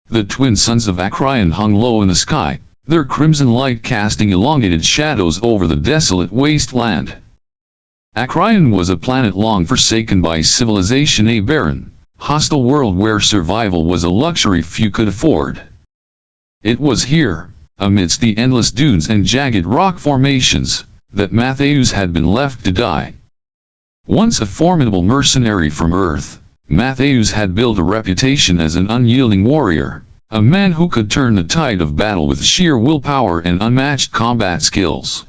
The twin sons of Acraeon hung low in the sky, their crimson light casting elongated shadows over the desolate wasteland. Acraeon was a planet long forsaken by civilization, a barren, hostile world where survival was a luxury few could afford. It was here, amidst the endless dunes and jagged rock formations, that Mathayus had been left to die. Once a formidable mercenary from Earth, Mathayus had built a reputation as an unyielding warrior, a man who could turn the tide of battle with sheer willpower and unmatched combat skills.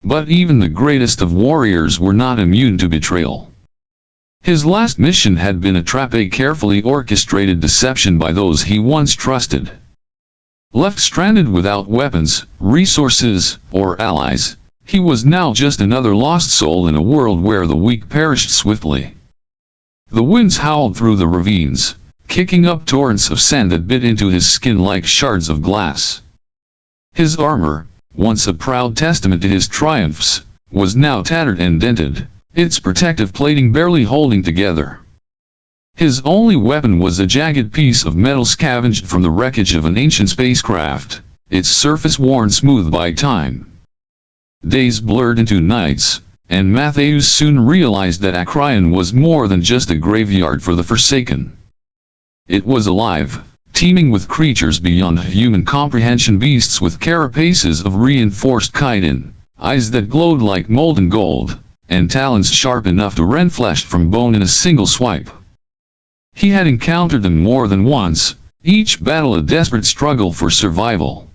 But even the greatest of warriors were not immune to betrayal. His last mission had been a trap, a carefully orchestrated deception by those he once trusted. Left stranded without weapons, resources, or allies, he was now just another lost soul in a world where the weak perished swiftly. The winds howled through the ravines, kicking up torrents of sand that bit into his skin like shards of glass. His armor, once a proud testament to his triumphs, was now tattered and dented, its protective plating barely holding together. His only weapon was a jagged piece of metal scavenged from the wreckage of an ancient spacecraft, its surface worn smooth by time. Days blurred into nights, and Mathayus soon realized that Acraeon was more than just a graveyard for the Forsaken. It was alive, teeming with creatures beyond human comprehension, beasts with carapaces of reinforced chitin, eyes that glowed like molten gold, and talons sharp enough to rend flesh from bone in a single swipe. He had encountered them more than once, each battle a desperate struggle for survival.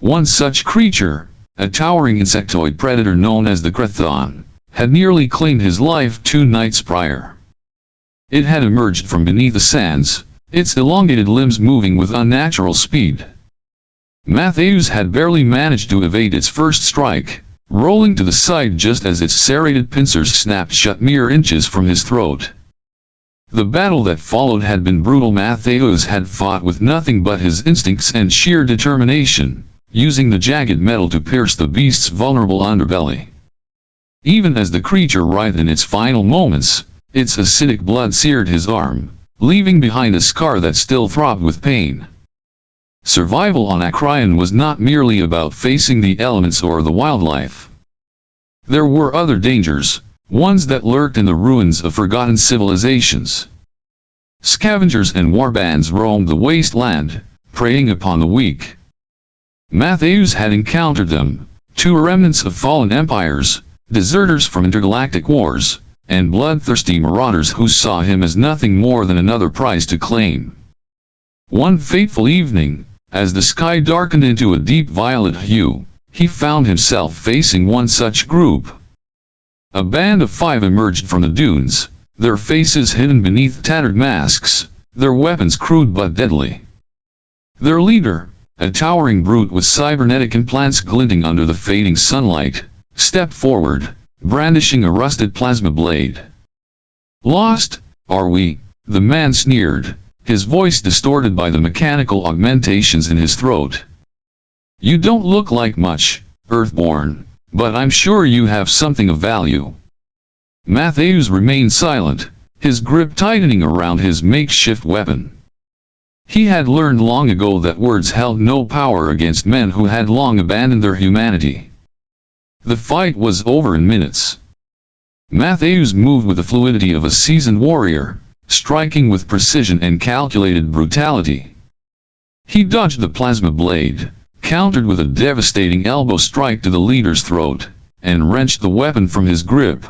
One such creature, a towering insectoid predator known as the Krathon, had nearly claimed his life 2 nights prior. It had emerged from beneath the sands, its elongated limbs moving with unnatural speed. Mathayus had barely managed to evade its first strike, rolling to the side just as its serrated pincers snapped shut mere inches from his throat. The battle that followed had been brutal. Mathayus had fought with nothing but his instincts and sheer determination, using the jagged metal to pierce the beast's vulnerable underbelly. Even as the creature writhed in its final moments, its acidic blood seared his arm, leaving behind a scar that still throbbed with pain. Survival on Acraeon was not merely about facing the elements or the wildlife. There were other dangers, ones that lurked in the ruins of forgotten civilizations. Scavengers and warbands roamed the wasteland, preying upon the weak. Mathayus had encountered them, 2 remnants of fallen empires, deserters from intergalactic wars, and bloodthirsty marauders who saw him as nothing more than another prize to claim. One fateful evening, as the sky darkened into a deep violet hue, he found himself facing one such group. A band of 5 emerged from the dunes, their faces hidden beneath tattered masks, their weapons crude but deadly. Their leader, a towering brute with cybernetic implants glinting under the fading sunlight, stepped forward, brandishing a rusted plasma blade. "Lost, are we?" the man sneered, his voice distorted by the mechanical augmentations in his throat. "You don't look like much, Earthborn, but I'm sure you have something of value." Mathayus remained silent, his grip tightening around his makeshift weapon. He had learned long ago that words held no power against men who had long abandoned their humanity. The fight was over in minutes. Mathayus moved with the fluidity of a seasoned warrior, striking with precision and calculated brutality. He dodged the plasma blade, countered with a devastating elbow strike to the leader's throat, and wrenched the weapon from his grip.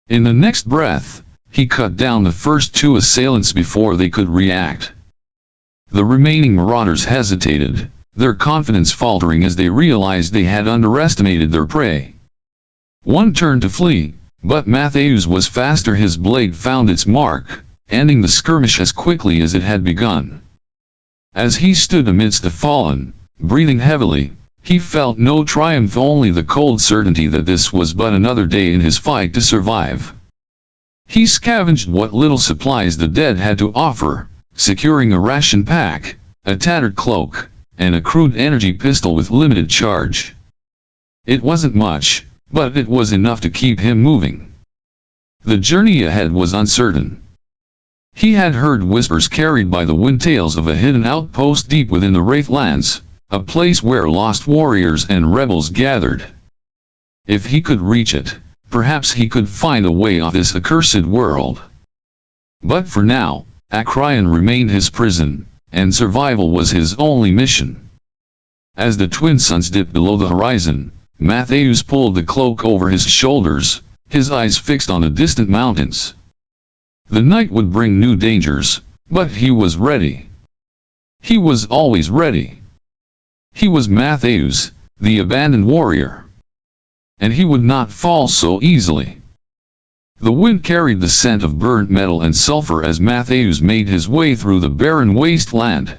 In the next breath, he cut down the first 2 assailants before they could react. The remaining marauders hesitated, their confidence faltering as they realized they had underestimated their prey. One turned to flee, but Mathayus was faster. His blade found its mark, ending the skirmish as quickly as it had begun. As he stood amidst the fallen, breathing heavily, he felt no triumph, only the cold certainty that this was but another day in his fight to survive. He scavenged what little supplies the dead had to offer, securing a ration pack, a tattered cloak, and a crude energy pistol with limited charge. It wasn't much, but it was enough to keep him moving. The journey ahead was uncertain. He had heard whispers carried by the wind tales of a hidden outpost deep within the Wraithlands, a place where lost warriors and rebels gathered. If he could reach it, perhaps he could find a way off this accursed world. But for now, Acrayan remained his prison, and survival was his only mission. As the twin suns dipped below the horizon, Mathayus pulled the cloak over his shoulders, his eyes fixed on the distant mountains. The night would bring new dangers, but he was ready. He was always ready. He was Mathayus, the abandoned warrior. And he would not fall so easily. The wind carried the scent of burnt metal and sulfur as Mathayus made his way through the barren wasteland.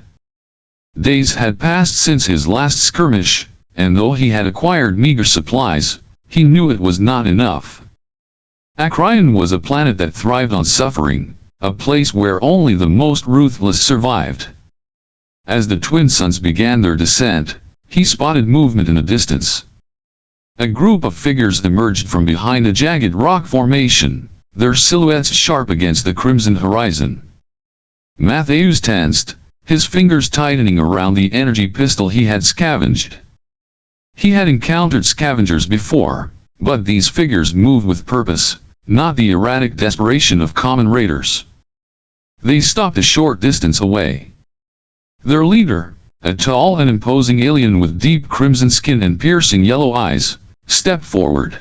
Days had passed since his last skirmish, and though he had acquired meager supplies, he knew it was not enough. Acrayan was a planet that thrived on suffering, a place where only the most ruthless survived. As the twin suns began their descent, he spotted movement in the distance. A group of figures emerged from behind a jagged rock formation, their silhouettes sharp against the crimson horizon. Mathayus tensed, his fingers tightening around the energy pistol he had scavenged. He had encountered scavengers before, but these figures moved with purpose, not the erratic desperation of common raiders. They stopped a short distance away. Their leader, a tall and imposing alien with deep crimson skin and piercing yellow eyes, stepped forward.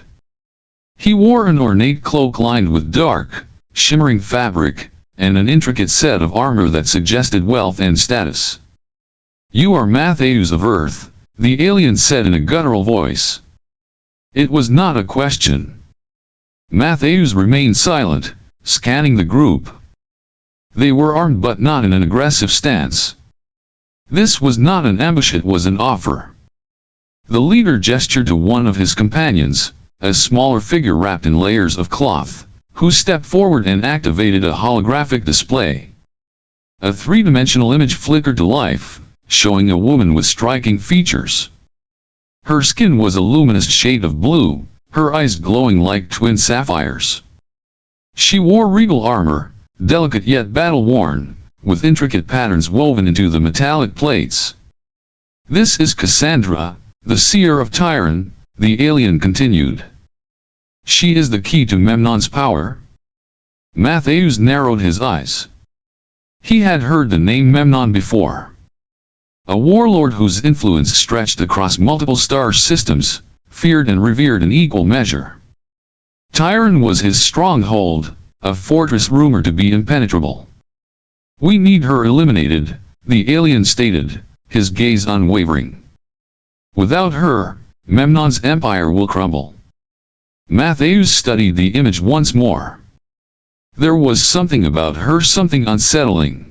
He wore an ornate cloak lined with dark, shimmering fabric, and an intricate set of armor that suggested wealth and status. "You are Mathayus of Earth," the alien said in a guttural voice. It was not a question. Mathayus remained silent, scanning the group. They were armed but not in an aggressive stance. This was not an ambush, it was an offer. The leader gestured to one of his companions, a smaller figure wrapped in layers of cloth, who stepped forward and activated a holographic display. A three-dimensional image flickered to life, showing a woman with striking features. Her skin was a luminous shade of blue, her eyes glowing like twin sapphires. She wore regal armor, delicate yet battle-worn, with intricate patterns woven into the metallic plates. "This is Cassandra, the seer of Tyrant," the alien continued. "She is the key to Memnon's power." Mathayus narrowed his eyes. He had heard the name Memnon before. A warlord whose influence stretched across multiple star systems, feared and revered in equal measure. Tyrant was his stronghold, a fortress rumored to be impenetrable. "We need her eliminated," the alien stated, his gaze unwavering. "Without her, Memnon's empire will crumble." Mathayus studied the image once more. There was something about her, something unsettling.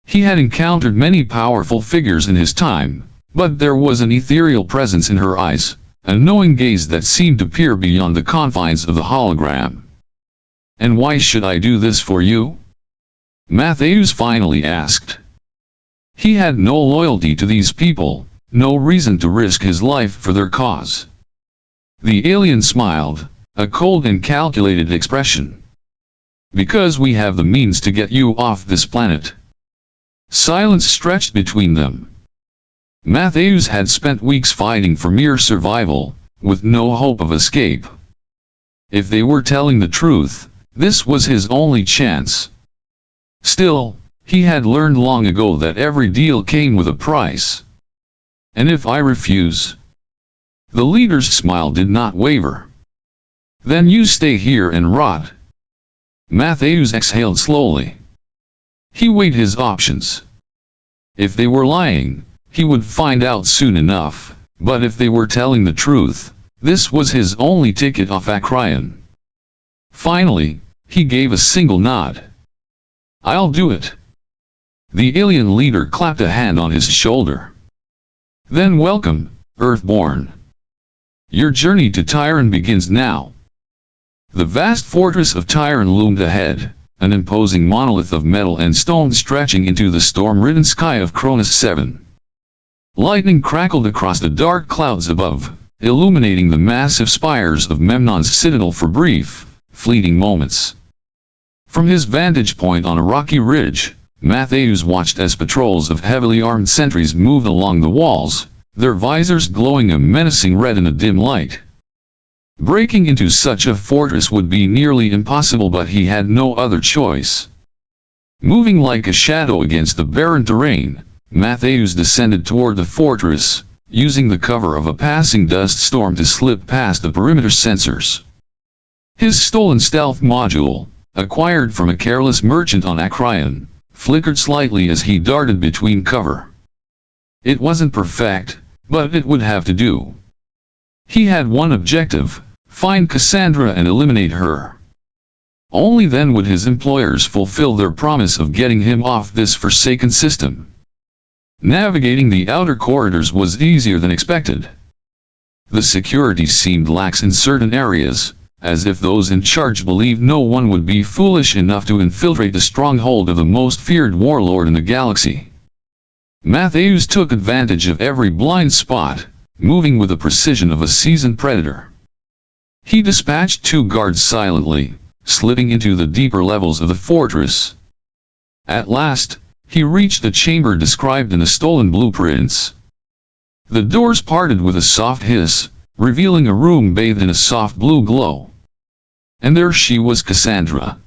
He had encountered many powerful figures in his time, but there was an ethereal presence in her eyes, a knowing gaze that seemed to peer beyond the confines of the hologram. "And why should I do this for you?" Mathayus finally asked. He had no loyalty to these people, no reason to risk his life for their cause. The alien smiled, a cold and calculated expression. "Because we have the means to get you off this planet." Silence stretched between them. Mathayus had spent weeks fighting for mere survival, with no hope of escape. If they were telling the truth, this was his only chance. Still, he had learned long ago that every deal came with a price. "And if I refuse?" The leader's smile did not waver. "Then you stay here and rot." Mathayus exhaled slowly. He weighed his options. If they were lying, he would find out soon enough, but if they were telling the truth, this was his only ticket off Acrayan. Finally, he gave a single nod. "I'll do it." The alien leader clapped a hand on his shoulder. "Then welcome, Earthborn. Your journey to Tyrant begins now." The vast fortress of Tyrant loomed ahead, an imposing monolith of metal and stone stretching into the storm-ridden sky of Cronus 7. Lightning crackled across the dark clouds above, illuminating the massive spires of Memnon's citadel for brief, fleeting moments. From his vantage point on a rocky ridge, Mathayus watched as patrols of heavily armed sentries moved along the walls, their visors glowing a menacing red in the dim light. Breaking into such a fortress would be nearly impossible, but he had no other choice. Moving like a shadow against the barren terrain, Mathayus descended toward the fortress, using the cover of a passing dust storm to slip past the perimeter sensors. His stolen stealth module, acquired from a careless merchant on Acrayan, flickered slightly as he darted between cover. It wasn't perfect, but it would have to do. He had one objective: find Cassandra and eliminate her. Only then would his employers fulfill their promise of getting him off this forsaken system. Navigating the outer corridors was easier than expected. The security seemed lax in certain areas, as if those in charge believed no one would be foolish enough to infiltrate the stronghold of the most feared warlord in the galaxy. Mathayus took advantage of every blind spot, moving with the precision of a seasoned predator. He dispatched 2 guards silently, slipping into the deeper levels of the fortress. At last, he reached the chamber described in the stolen blueprints. The doors parted with a soft hiss, revealing a room bathed in a soft blue glow. And there she was, Cassandra.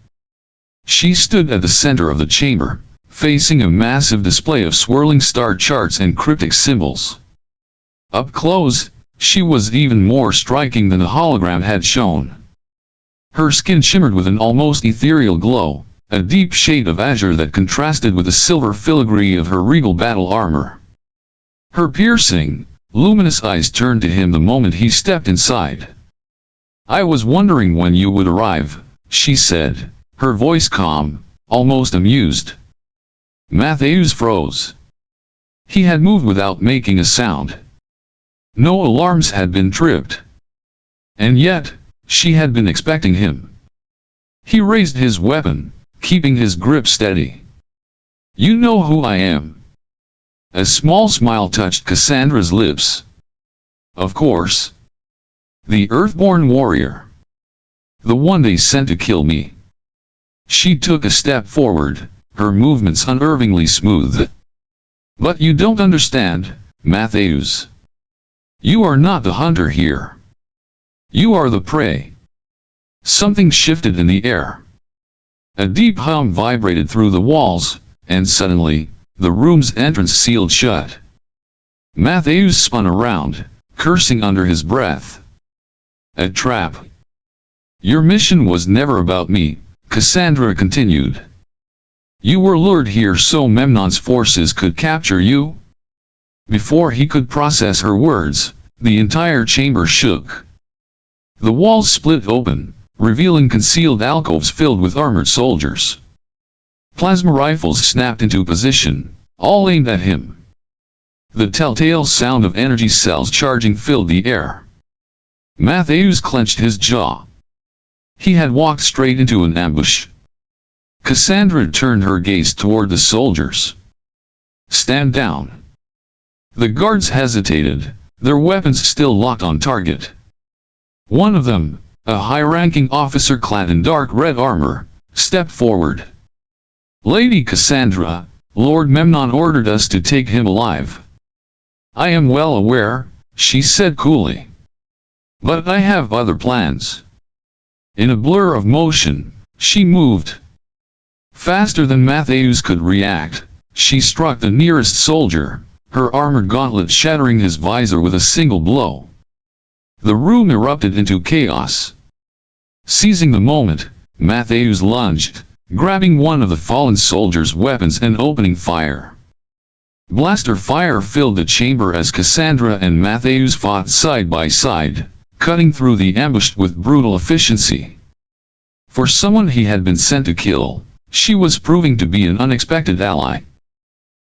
She stood at the center of the chamber, facing a massive display of swirling star charts and cryptic symbols. Up close, she was even more striking than the hologram had shown. Her skin shimmered with an almost ethereal glow, a deep shade of azure that contrasted with the silver filigree of her regal battle armor. Her piercing, luminous eyes turned to him the moment he stepped inside. "I was wondering when you would arrive," she said, her voice calm, almost amused. Mathayus froze. He had moved without making a sound. No alarms had been tripped. And yet, she had been expecting him. He raised his weapon, keeping his grip steady. "You know who I am." A small smile touched Cassandra's lips. "Of course. The Earthborn warrior. The one they sent to kill me." She took a step forward, her movements unnervingly smooth. "But you don't understand, Mathayus. You are not the hunter here. You are the prey." Something shifted in the air. A deep hum vibrated through the walls, and suddenly, the room's entrance sealed shut. Mathayus spun around, cursing under his breath. "A trap." "Your mission was never about me," Cassandra continued. "You were lured here so Memnon's forces could capture you." Before he could process her words, the entire chamber shook. The walls split open, revealing concealed alcoves filled with armored soldiers. Plasma rifles snapped into position, all aimed at him. The telltale sound of energy cells charging filled the air. Mathayus clenched his jaw. He had walked straight into an ambush. Cassandra turned her gaze toward the soldiers. "Stand down." The guards hesitated, their weapons still locked on target. One of them, a high-ranking officer clad in dark red armor, stepped forward. "Lady Cassandra, Lord Memnon ordered us to take him alive." "I am well aware," she said coolly. "But I have other plans." In a blur of motion, she moved. Faster than Mathayus could react, she struck the nearest soldier, her armored gauntlet shattering his visor with a single blow. The room erupted into chaos. Seizing the moment, Mathayus lunged, grabbing one of the fallen soldier's weapons and opening fire. Blaster fire filled the chamber as Cassandra and Mathayus fought side by side, cutting through the ambush with brutal efficiency. For someone he had been sent to kill, she was proving to be an unexpected ally.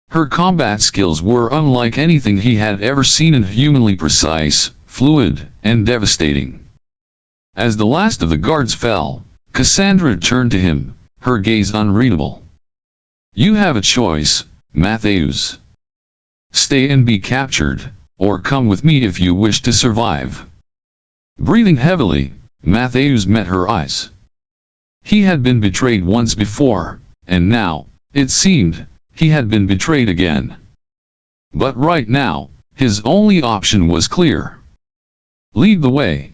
Her combat skills were unlike anything he had ever seen, inhumanly precise, fluid, and devastating. As the last of the guards fell, Cassandra turned to him, her gaze unreadable. "You have a choice, Mathayus. Stay and be captured, or come with me if you wish to survive." Breathing heavily, Mathayus met her eyes. He had been betrayed once before, and now, it seemed, he had been betrayed again. But right now, his only option was clear. Lead the way.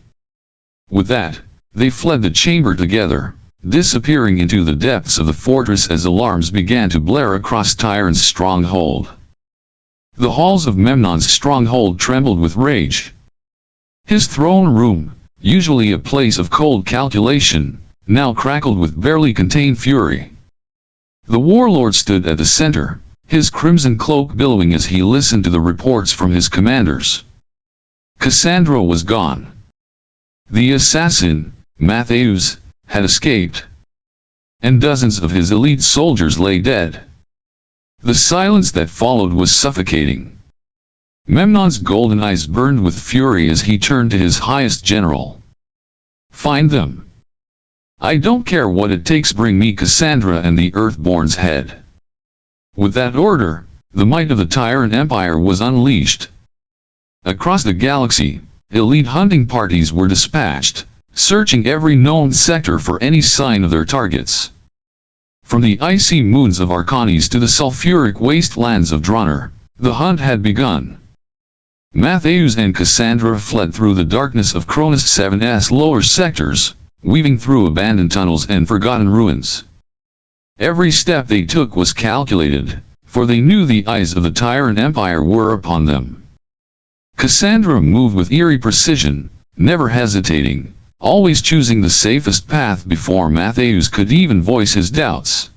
With that, they fled the chamber together, disappearing into the depths of the fortress as alarms began to blare across Tyrant's stronghold. The halls of Memnon's stronghold trembled with rage. His throne room, usually a place of cold calculation, now crackled with barely contained fury. The warlord stood at the center, his crimson cloak billowing as he listened to the reports from his commanders. Cassandra was gone. The assassin, Mathayus, had escaped, and dozens of his elite soldiers lay dead. The silence that followed was suffocating. Memnon's golden eyes burned with fury as he turned to his highest general. Find them. I don't care what it takes, bring me Cassandra and the Earthborn's head. With that order, the might of the Tyrant Empire was unleashed. Across the galaxy, elite hunting parties were dispatched, searching every known sector for any sign of their targets. From the icy moons of Arcanes to the sulfuric wastelands of Droner, the hunt had begun. Mathayus and Cassandra fled through the darkness of Cronus 7's lower sectors, weaving through abandoned tunnels and forgotten ruins. Every step they took was calculated, for they knew the eyes of the Tyrant Empire were upon them. Cassandra moved with eerie precision, never hesitating, always choosing the safest path before Mathayus could even voice his doubts.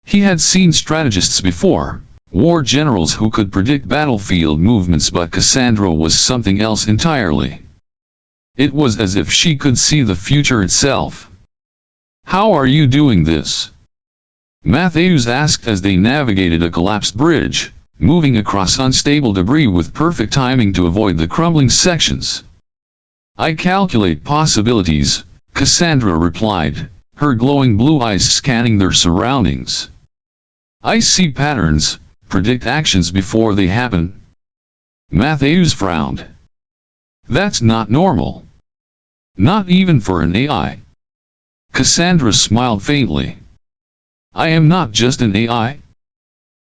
He had seen strategists before, war generals who could predict battlefield movements, but Cassandra was something else entirely. It was as if she could see the future itself. How are you doing this? Mathayus asked as they navigated a collapsed bridge, moving across unstable debris with perfect timing to avoid the crumbling sections. I calculate possibilities, Cassandra replied, her glowing blue eyes scanning their surroundings. I see patterns, predict actions before they happen. Mathayus frowned. That's not normal. Not even for an AI. Cassandra smiled faintly. I am not just an AI.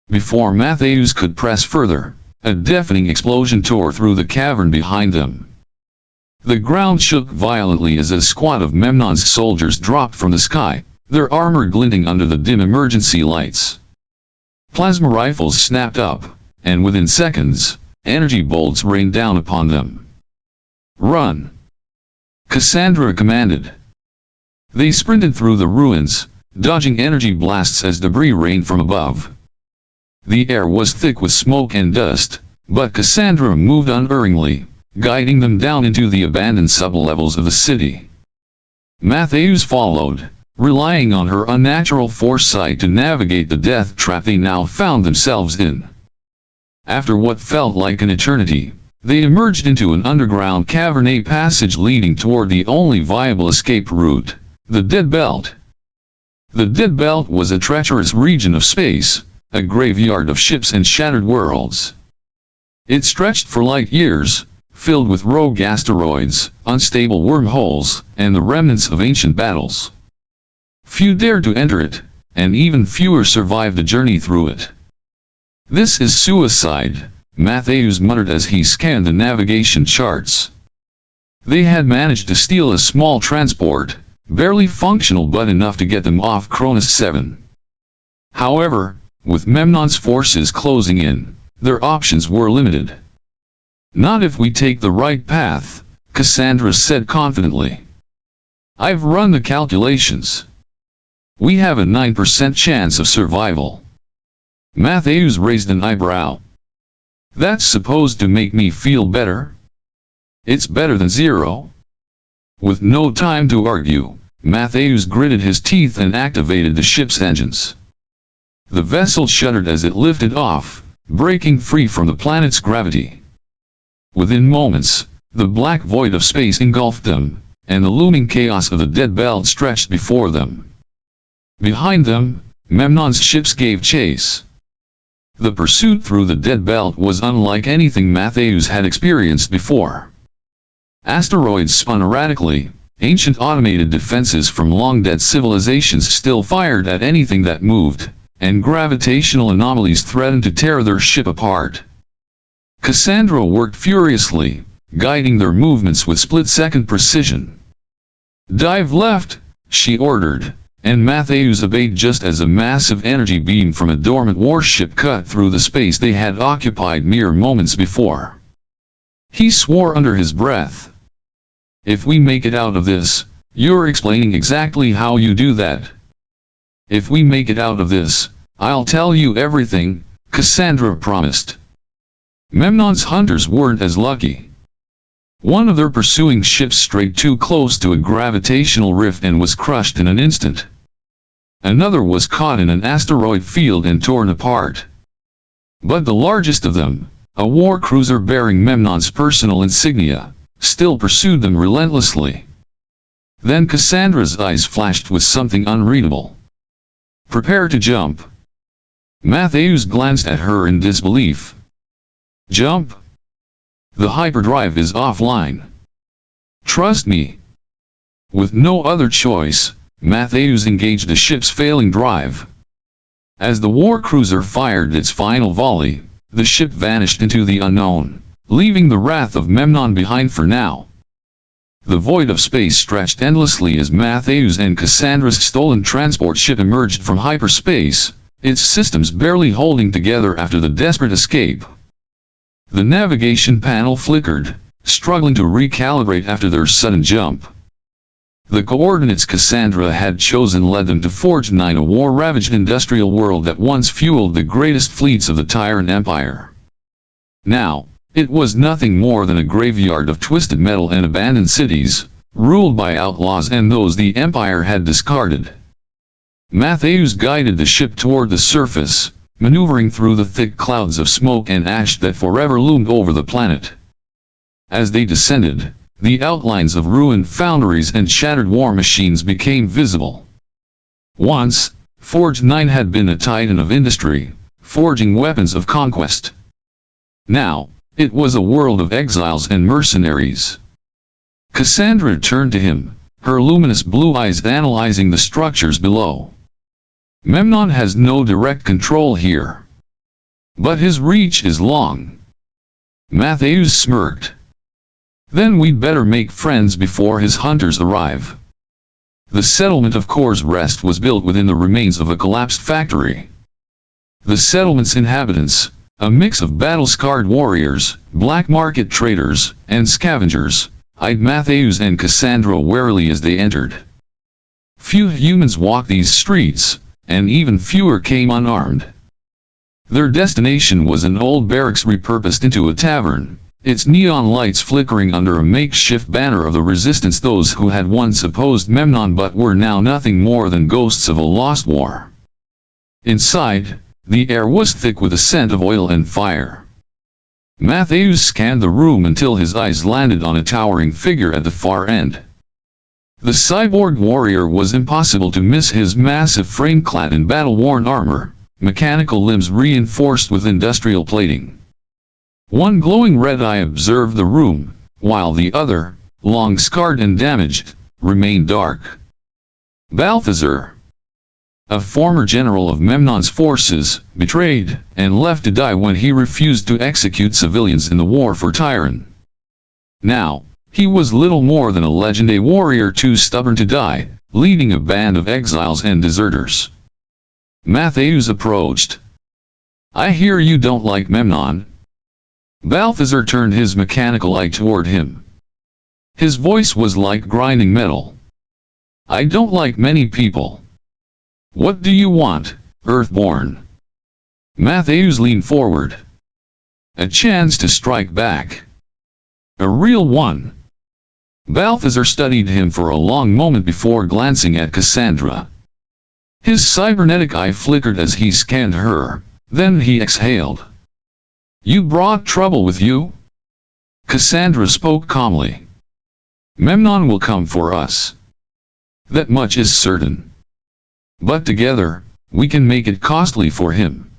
Before Mathayus could press further, a deafening explosion tore through the cavern behind them. The ground shook violently as a squad of Memnon's soldiers dropped from the sky, their armor glinting under the dim emergency lights. Plasma rifles snapped up, and within seconds, energy bolts rained down upon them. Run! Cassandra commanded. They sprinted through the ruins, dodging energy blasts as debris rained from above. The air was thick with smoke and dust, but Cassandra moved unerringly, guiding them down into the abandoned sublevels of the city. Mathayus followed, relying on her unnatural foresight to navigate the death trap they now found themselves in. After what felt like an eternity, they emerged into an underground cavern passage leading toward the only viable escape route, the Dead Belt. The Dead Belt was a treacherous region of space, a graveyard of ships and shattered worlds. It stretched for light years, filled with rogue asteroids, unstable wormholes, and the remnants of ancient battles. Few dared to enter it, and even fewer survived the journey through it. This is suicide, Mathayus muttered as he scanned the navigation charts. They had managed to steal a small transport, barely functional but enough to get them off Cronus 7. However, with Memnon's forces closing in, their options were limited. Not if we take the right path, Cassandra said confidently. I've run the calculations. We have a 9% chance of survival. Mathayus raised an eyebrow. That's supposed to make me feel better? It's better than zero. With no time to argue, Mathayus gritted his teeth and activated the ship's engines. The vessel shuddered as it lifted off, breaking free from the planet's gravity. Within moments, the black void of space engulfed them, and the looming chaos of the Dead Belt stretched before them. Behind them, Memnon's ships gave chase. The pursuit through the Dead Belt was unlike anything Mathayus had experienced before. Asteroids spun erratically, Ancient automated defenses from long-dead civilizations still fired at anything that moved, and gravitational anomalies threatened to tear their ship apart. Cassandra worked furiously, guiding their movements with split-second precision. "Dive left," she ordered, and Mathayus obeyed just as a massive energy beam from a dormant warship cut through the space they had occupied mere moments before. He swore under his breath. "If we make it out of this, you're explaining exactly how you do that." "If we make it out of this, I'll tell you everything," Cassandra promised. Memnon's hunters weren't as lucky. One of their pursuing ships strayed too close to a gravitational rift and was crushed in an instant. Another was caught in an asteroid field and torn apart. But the largest of them, a war cruiser bearing Memnon's personal insignia, still pursued them relentlessly. Then Cassandra's eyes flashed with something unreadable. "Prepare to jump." Mathayus glanced at her in disbelief. "Jump? The hyperdrive is offline." "Trust me." With no other choice, Mathayus engaged the ship's failing drive. As the war cruiser fired its final volley, the ship vanished into the unknown, leaving the wrath of Memnon behind for now. The void of space stretched endlessly as Mathayus and Cassandra's stolen transport ship emerged from hyperspace, its systems barely holding together after the desperate escape. The navigation panel flickered, struggling to recalibrate after their sudden jump. The coordinates Cassandra had chosen led them to Forge 9, a war-ravaged industrial world that once fueled the greatest fleets of the Tyrant Empire. Now, it was nothing more than a graveyard of twisted metal and abandoned cities, ruled by outlaws and those the Empire had discarded. Mathayus guided the ship toward the surface, maneuvering through the thick clouds of smoke and ash that forever loomed over the planet. As they descended, the outlines of ruined foundries and shattered war machines became visible. Once, Forge 9 had been a titan of industry, forging weapons of conquest. Now, it was a world of exiles and mercenaries. Cassandra turned to him, her luminous blue eyes analyzing the structures below. "Memnon has no direct control here. But his reach is long." Mathayus smirked. "Then we'd better make friends before his hunters arrive." The settlement of Core's Rest was built within the remains of a collapsed factory. The settlement's inhabitants, a mix of battle-scarred warriors, black market traders, and scavengers, eyed Mathayus and Cassandra warily as they entered. Few humans walked these streets, and even fewer came unarmed. Their destination was an old barracks repurposed into a tavern, its neon lights flickering under a makeshift banner of the resistance, those who had once opposed Memnon but were now nothing more than ghosts of a lost war. Inside, the air was thick with the scent of oil and fire. Mathayus scanned the room until his eyes landed on a towering figure at the far end. The cyborg warrior was impossible to miss, his massive frame clad in battle-worn armor, mechanical limbs reinforced with industrial plating. One glowing red eye observed the room, while the other, long scarred and damaged, remained dark. Balthazar, a former general of Memnon's forces, betrayed and left to die when he refused to execute civilians in the war for Tyrant. Now, he was little more than a legendary warrior too stubborn to die, leading a band of exiles and deserters. Mathayus approached. "I hear you don't like Memnon." Balthazar turned his mechanical eye toward him. His voice was like grinding metal. "I don't like many people." "What do you want, Earthborn?" Mathayus leaned forward. "A chance to strike back. A real one." Balthazar studied him for a long moment before glancing at Cassandra. His cybernetic eye flickered as he scanned her, then he exhaled. "You brought trouble with you?" Cassandra spoke calmly. "Memnon will come for us. That much is certain. But together, we can make it costly for him."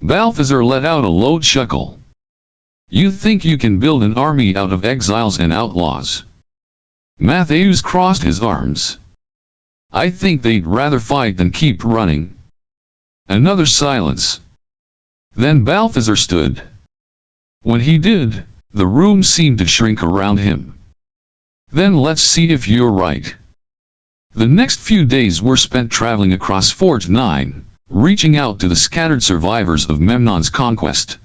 Balthazar let out a low chuckle. "You think you can build an army out of exiles and outlaws?" Mathayus crossed his arms. I think they'd rather fight than keep running. Another silence. Then Balthazar stood. When he did, the room seemed to shrink around him. Then let's see if you're right. The next few days were spent traveling across Forge 9, reaching out to the scattered survivors of Memnon's conquest.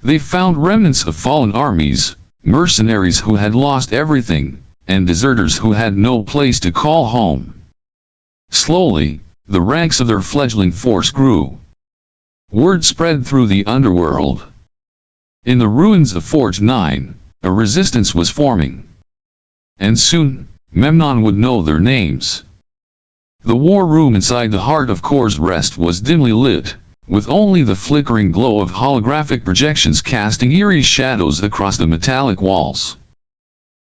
They found remnants of fallen armies, mercenaries who had lost everything, and deserters who had no place to call home. Slowly, the ranks of their fledgling force grew. Word spread through the underworld. In the ruins of Forge 9, a resistance was forming. And soon, Memnon would know their names. The war room inside the heart of Kor's Rest was dimly lit, with only the flickering glow of holographic projections casting eerie shadows across the metallic walls.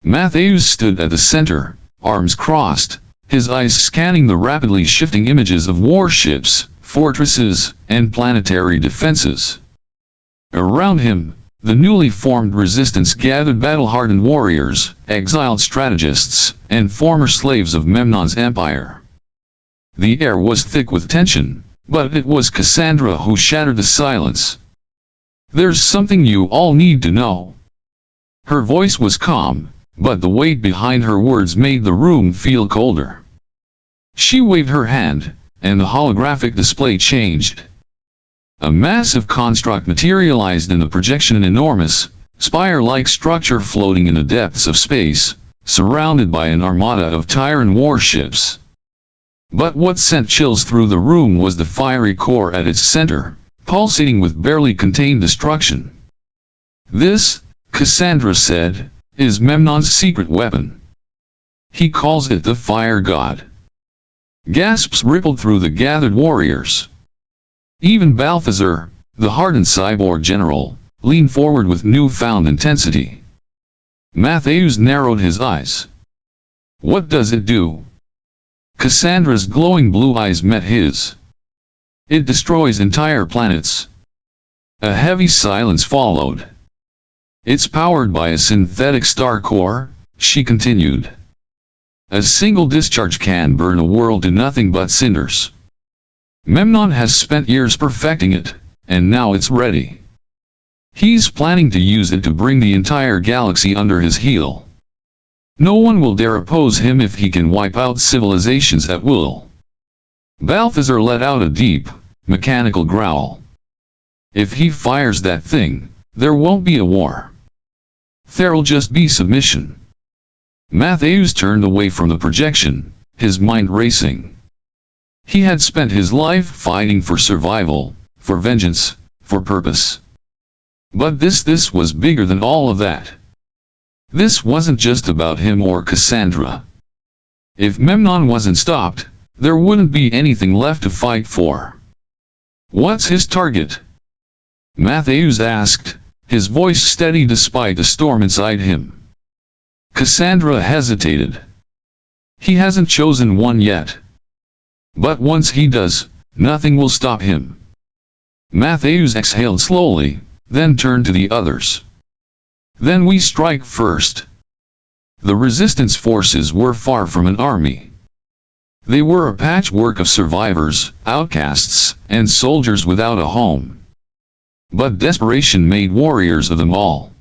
Mathayus stood at the center, arms crossed, his eyes scanning the rapidly shifting images of warships, fortresses, and planetary defenses. Around him, the newly formed resistance gathered battle-hardened warriors, exiled strategists, and former slaves of Memnon's empire. The air was thick with tension, but it was Cassandra who shattered the silence. There's something you all need to know. Her voice was calm, but the weight behind her words made the room feel colder. She waved her hand, and the holographic display changed. A massive construct materialized in the projection, an enormous, spire-like structure floating in the depths of space, surrounded by an armada of tyrant warships. But what sent chills through the room was the fiery core at its center, pulsating with barely contained destruction. This, Cassandra said, is Memnon's secret weapon. He calls it the Fire God. Gasps rippled through the gathered warriors. Even Balthazar, the hardened cyborg general, leaned forward with newfound intensity. Mathayus narrowed his eyes. What does it do? Cassandra's glowing blue eyes met his. It destroys entire planets. A heavy silence followed. It's powered by a synthetic star core, she continued. A single discharge can burn a world to nothing but cinders. Memnon has spent years perfecting it, and now it's ready. He's planning to use it to bring the entire galaxy under his heel. No one will dare oppose him if he can wipe out civilizations at will. Balthazar let out a deep, mechanical growl. If he fires that thing, there won't be a war. There'll just be submission. Mathayus turned away from the projection, his mind racing. He had spent his life fighting for survival, for vengeance, for purpose. But this was bigger than all of that. This wasn't just about him or Cassandra. If Memnon wasn't stopped, there wouldn't be anything left to fight for. What's his target? Mathayus asked, his voice steady despite the storm inside him. Cassandra hesitated. He hasn't chosen one yet. But once he does, nothing will stop him. Mathayus exhaled slowly, then turned to the others. Then we strike first. The resistance forces were far from an army. They were a patchwork of survivors, outcasts, and soldiers without a home. But desperation made warriors of them all.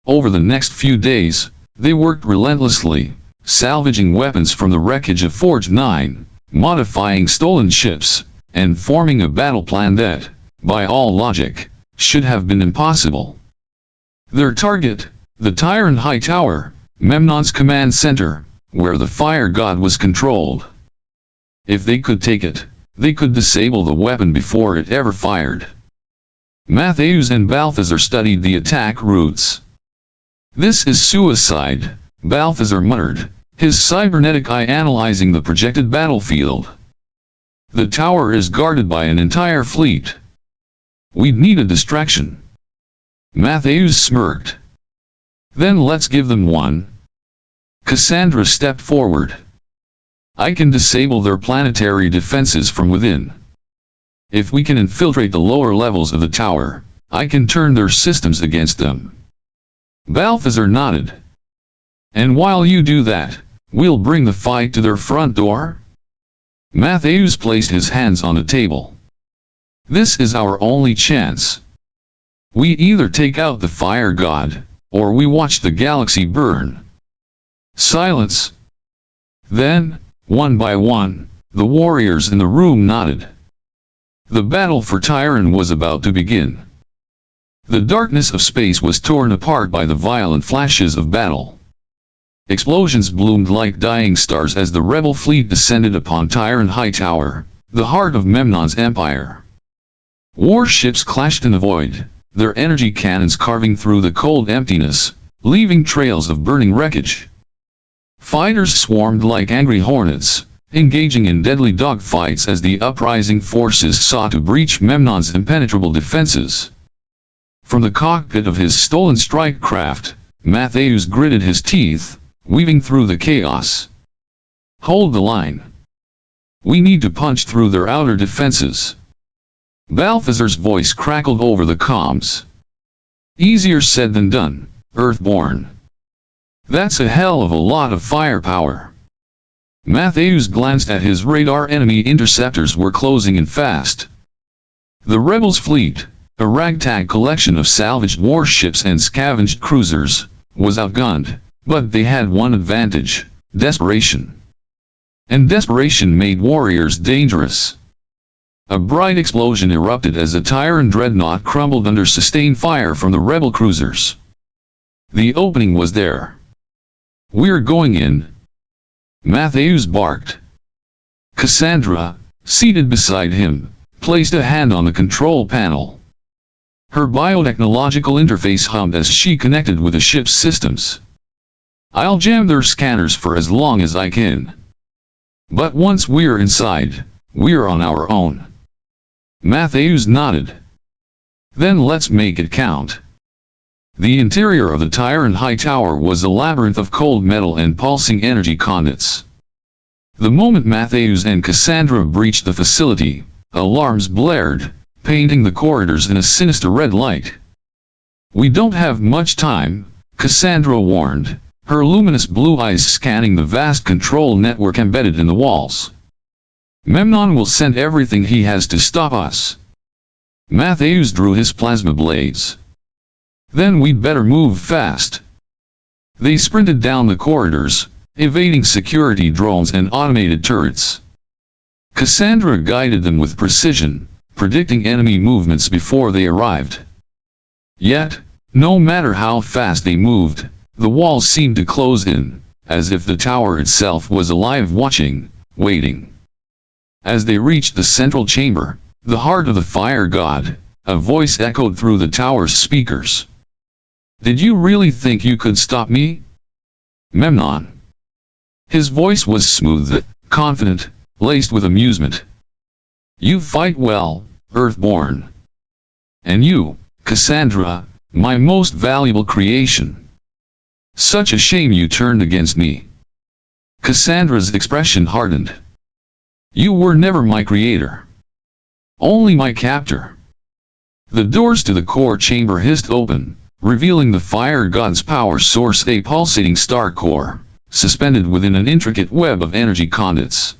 Over the next few days, they worked relentlessly, salvaging weapons from the wreckage of Forge 9, modifying stolen ships, and forming a battle plan that, by all logic, should have been impossible. Their target, the Tyrant High Tower, Memnon's command center, where the Fire God was controlled. If they could take it, they could disable the weapon before it ever fired. Mathayus and Balthazar studied the attack routes. This is suicide, Balthazar muttered, his cybernetic eye analyzing the projected battlefield. The tower is guarded by an entire fleet. We'd need a distraction. Mathayus smirked. Then let's give them one. Cassandra stepped forward. I can disable their planetary defenses from within. If we can infiltrate the lower levels of the tower, I can turn their systems against them. Balthazar nodded. And while you do that, we'll bring the fight to their front door? Mathayus placed his hands on the table. This is our only chance. We either take out the fire god, or we watch the galaxy burn. Silence. Then, one by one, the warriors in the room nodded. The battle for Tyrant was about to begin. The darkness of space was torn apart by the violent flashes of battle. Explosions bloomed like dying stars as the rebel fleet descended upon Tyrant Hightower, the heart of Memnon's empire. Warships clashed in the void, their energy cannons carving through the cold emptiness, leaving trails of burning wreckage. Fighters swarmed like angry hornets, engaging in deadly dogfights as the uprising forces sought to breach Memnon's impenetrable defenses. From the cockpit of his stolen strike craft, Mathayus gritted his teeth, weaving through the chaos. Hold the line. We need to punch through their outer defenses. Balthazar's voice crackled over the comms. Easier said than done, Earthborn. That's a hell of a lot of firepower. Mathayus glanced at his radar. Enemy interceptors were closing in fast. The rebels' fleet, a ragtag collection of salvaged warships and scavenged cruisers, was outgunned, but they had one advantage: desperation. And desperation made warriors dangerous. A bright explosion erupted as a tyrant dreadnought crumbled under sustained fire from the rebel cruisers. The opening was there. We're going in. Mathayus barked. Cassandra, seated beside him, placed a hand on the control panel. Her biotechnological interface hummed as she connected with the ship's systems. I'll jam their scanners for as long as I can. But once we're inside, we're on our own. Mathayus nodded. Then let's make it count. The interior of the Tyrant Hightower was a labyrinth of cold metal and pulsing energy conduits. The moment Mathayus and Cassandra breached the facility, alarms blared, painting the corridors in a sinister red light. We don't have much time, Cassandra warned, her luminous blue eyes scanning the vast control network embedded in the walls. Memnon will send everything he has to stop us. Mathayus drew his plasma blades. Then we'd better move fast. They sprinted down the corridors, evading security drones and automated turrets. Cassandra guided them with precision, predicting enemy movements before they arrived. Yet, no matter how fast they moved, the walls seemed to close in, as if the tower itself was alive, watching, waiting. As they reached the central chamber, the heart of the fire god, a voice echoed through the tower's speakers. Did you really think you could stop me? Memnon. His voice was smooth, confident, laced with amusement. You fight well, Earthborn. And you, Cassandra, my most valuable creation. Such a shame you turned against me. Cassandra's expression hardened. You were never my creator. Only my captor. The doors to the core chamber hissed open, revealing the fire god's power source, a pulsating star core, suspended within an intricate web of energy conduits.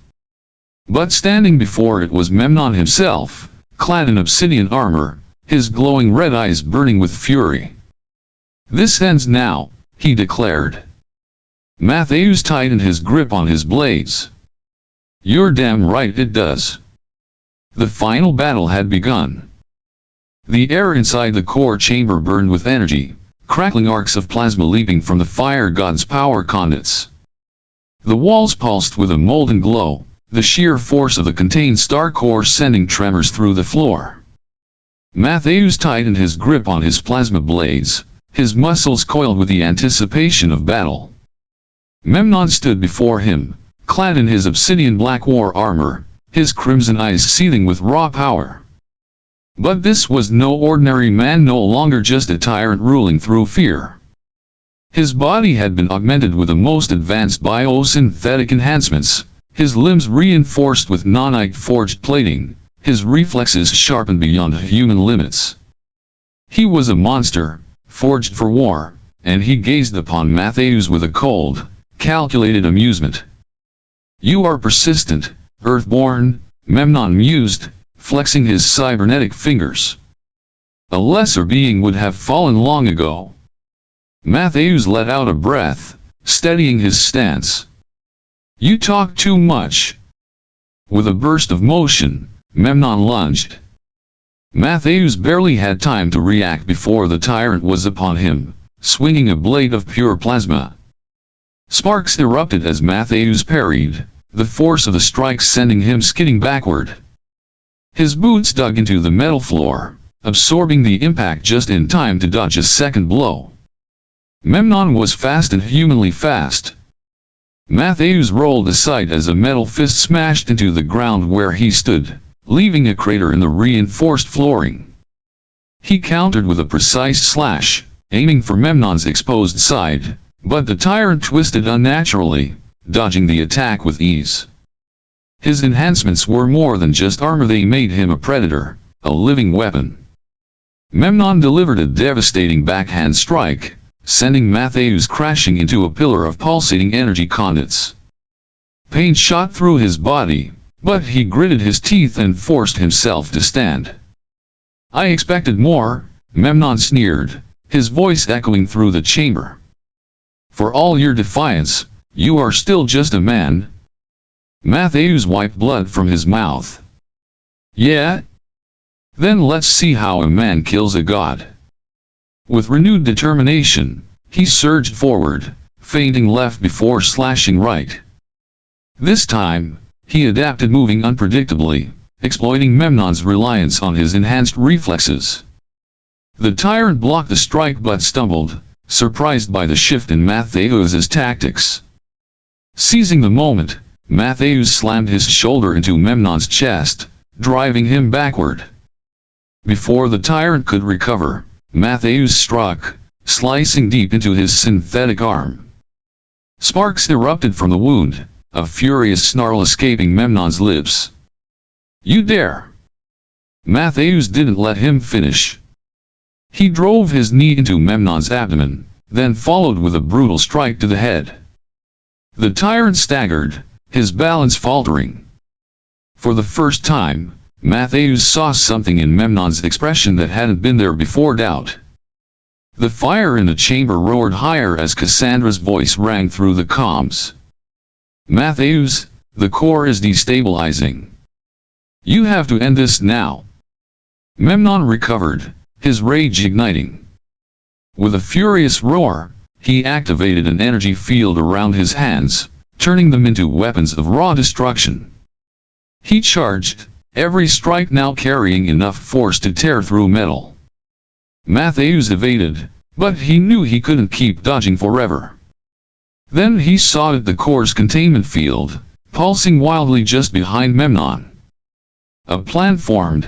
But standing before it was Memnon himself, clad in obsidian armor, his glowing red eyes burning with fury. This ends now, he declared. Mathayus tightened his grip on his blades. You're damn right it does. The final battle had begun. The air inside the core chamber burned with energy, crackling arcs of plasma leaping from the fire god's power conduits. The walls pulsed with a molten glow, the sheer force of the contained star core sending tremors through the floor. Mathayus tightened his grip on his plasma blades, his muscles coiled with the anticipation of battle. Memnon stood before him, clad in his obsidian black war armor, his crimson eyes seething with raw power. But this was no ordinary man, no longer just a tyrant ruling through fear. His body had been augmented with the most advanced biosynthetic enhancements, his limbs reinforced with nanite forged plating, his reflexes sharpened beyond human limits. He was a monster, forged for war, and he gazed upon Mathayus with a cold, calculated amusement. "You are persistent, Earthborn," Memnon mused, flexing his cybernetic fingers. "A lesser being would have fallen long ago." Mathayus let out a breath, steadying his stance. "You talk too much." With a burst of motion, Memnon lunged. Mathayus barely had time to react before the tyrant was upon him, swinging a blade of pure plasma. Sparks erupted as Mathayus parried, the force of the strike sending him skidding backward. His boots dug into the metal floor, absorbing the impact just in time to dodge a second blow. Memnon was fast and humanly fast. Mathayus rolled aside as a metal fist smashed into the ground where he stood, leaving a crater in the reinforced flooring. He countered with a precise slash, aiming for Memnon's exposed side, but the tyrant twisted unnaturally, dodging the attack with ease. His enhancements were more than just armor, they made him a predator, a living weapon. Memnon delivered a devastating backhand strike, sending Mathayus crashing into a pillar of pulsating energy conduits. Pain shot through his body, but he gritted his teeth and forced himself to stand. "I expected more," Memnon sneered, his voice echoing through the chamber. "For all your defiance, you are still just a man." Mathayus wiped blood from his mouth. "Yeah? Then let's see how a man kills a god." With renewed determination, he surged forward, feinting left before slashing right. This time, he adapted, moving unpredictably, exploiting Memnon's reliance on his enhanced reflexes. The tyrant blocked the strike but stumbled, surprised by the shift in Mathayus's tactics. Seizing the moment, Mathayus slammed his shoulder into Memnon's chest, driving him backward. Before the tyrant could recover, Mathayus struck, slicing deep into his synthetic arm. Sparks erupted from the wound, a furious snarl escaping Memnon's lips. "You dare!" Mathayus didn't let him finish. He drove his knee into Memnon's abdomen, then followed with a brutal strike to the head. The tyrant staggered, his balance faltering. For the first time, Mathayus saw something in Memnon's expression that hadn't been there before: doubt. The fire in the chamber roared higher as Cassandra's voice rang through the comms. "Mathayus, the core is destabilizing. You have to end this now." Memnon recovered, his rage igniting. With a furious roar, he activated an energy field around his hands, turning them into weapons of raw destruction. He charged, every strike now carrying enough force to tear through metal. Mathayus evaded, but he knew he couldn't keep dodging forever. Then he saw the core's containment field, pulsing wildly just behind Memnon. A plan formed.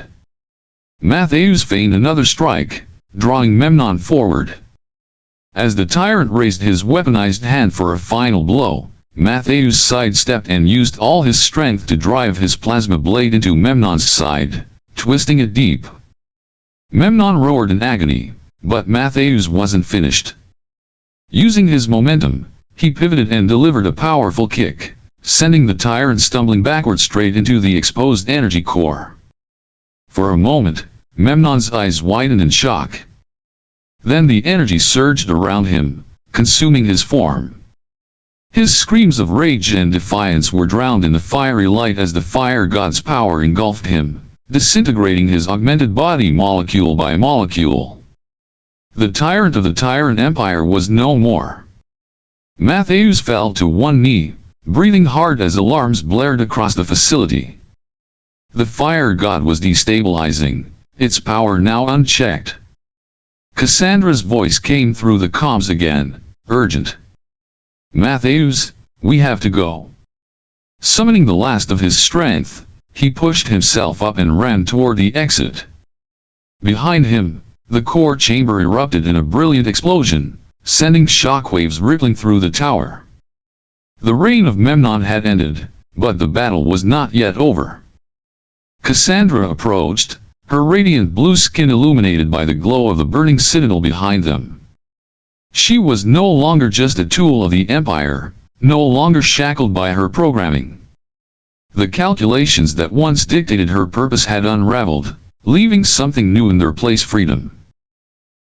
Mathayus feigned another strike, drawing Memnon forward. As the tyrant raised his weaponized hand for a final blow, Mathayus sidestepped and used all his strength to drive his plasma blade into Memnon's side, twisting it deep. Memnon roared in agony, but Mathayus wasn't finished. Using his momentum, he pivoted and delivered a powerful kick, sending the tyrant stumbling backward straight into the exposed energy core. For a moment, Memnon's eyes widened in shock. Then the energy surged around him, consuming his form. His screams of rage and defiance were drowned in the fiery light as the fire god's power engulfed him, disintegrating his augmented body molecule by molecule. The tyrant of the Tyrant Empire was no more. Mathayus fell to one knee, breathing hard as alarms blared across the facility. The fire god was destabilizing, its power now unchecked. Cassandra's voice came through the comms again, urgent. "Mathayus, we have to go." Summoning the last of his strength, he pushed himself up and ran toward the exit. Behind him, the core chamber erupted in a brilliant explosion, sending shockwaves rippling through the tower. The reign of Memnon had ended, but the battle was not yet over. Cassandra approached, her radiant blue skin illuminated by the glow of the burning citadel behind them. She was no longer just a tool of the Empire, no longer shackled by her programming. The calculations that once dictated her purpose had unraveled, leaving something new in their place: freedom.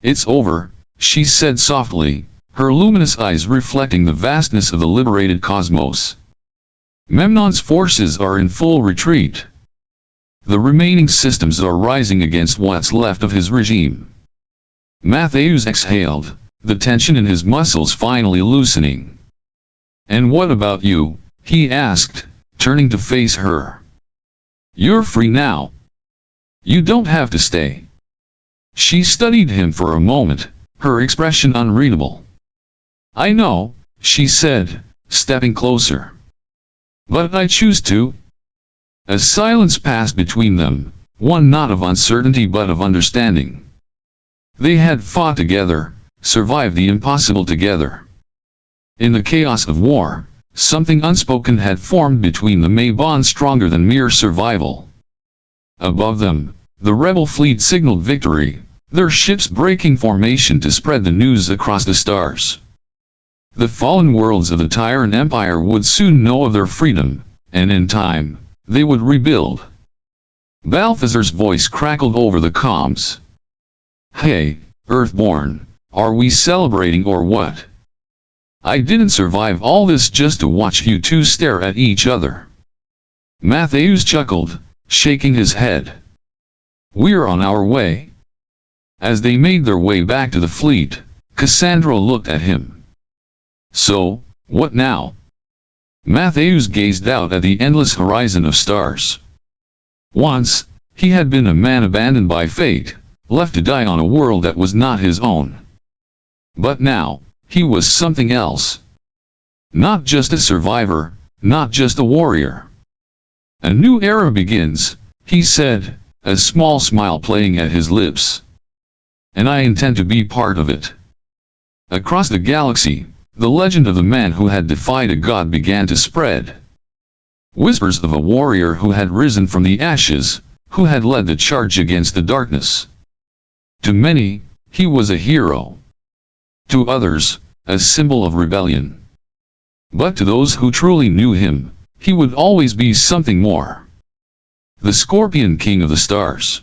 "It's over," she said softly, her luminous eyes reflecting the vastness of the liberated cosmos. "Memnon's forces are in full retreat. The remaining systems are rising against what's left of his regime." Mathayus exhaled, the tension in his muscles finally loosening. "And what about you?" he asked, turning to face her. "You're free now. You don't have to stay." She studied him for a moment, her expression unreadable. "I know," she said, stepping closer. "But I choose to." A silence passed between them, one not of uncertainty but of understanding. They had fought together, survived the impossible together. In the chaos of war, something unspoken had formed between them, a bond stronger than mere survival. Above them, the rebel fleet signaled victory, their ships breaking formation to spread the news across the stars. The fallen worlds of the Tyrant Empire would soon know of their freedom, and in time, they would rebuild. Balthazar's voice crackled over the comms. "Hey, Earthborn, are we celebrating or what? I didn't survive all this just to watch you two stare at each other." Mathayus chuckled, shaking his head. "We're on our way." As they made their way back to the fleet, Cassandra looked at him. "So, what now?" Mathayus gazed out at the endless horizon of stars. Once, he had been a man abandoned by fate, left to die on a world that was not his own. But now, he was something else. Not just a survivor, not just a warrior. "A new era begins," he said, a small smile playing at his lips. "And I intend to be part of it." Across the galaxy, the legend of the man who had defied a god began to spread. Whispers of a warrior who had risen from the ashes, who had led the charge against the darkness. To many, he was a hero. To others, a symbol of rebellion. But to those who truly knew him, he would always be something more. The Scorpion King of the Stars.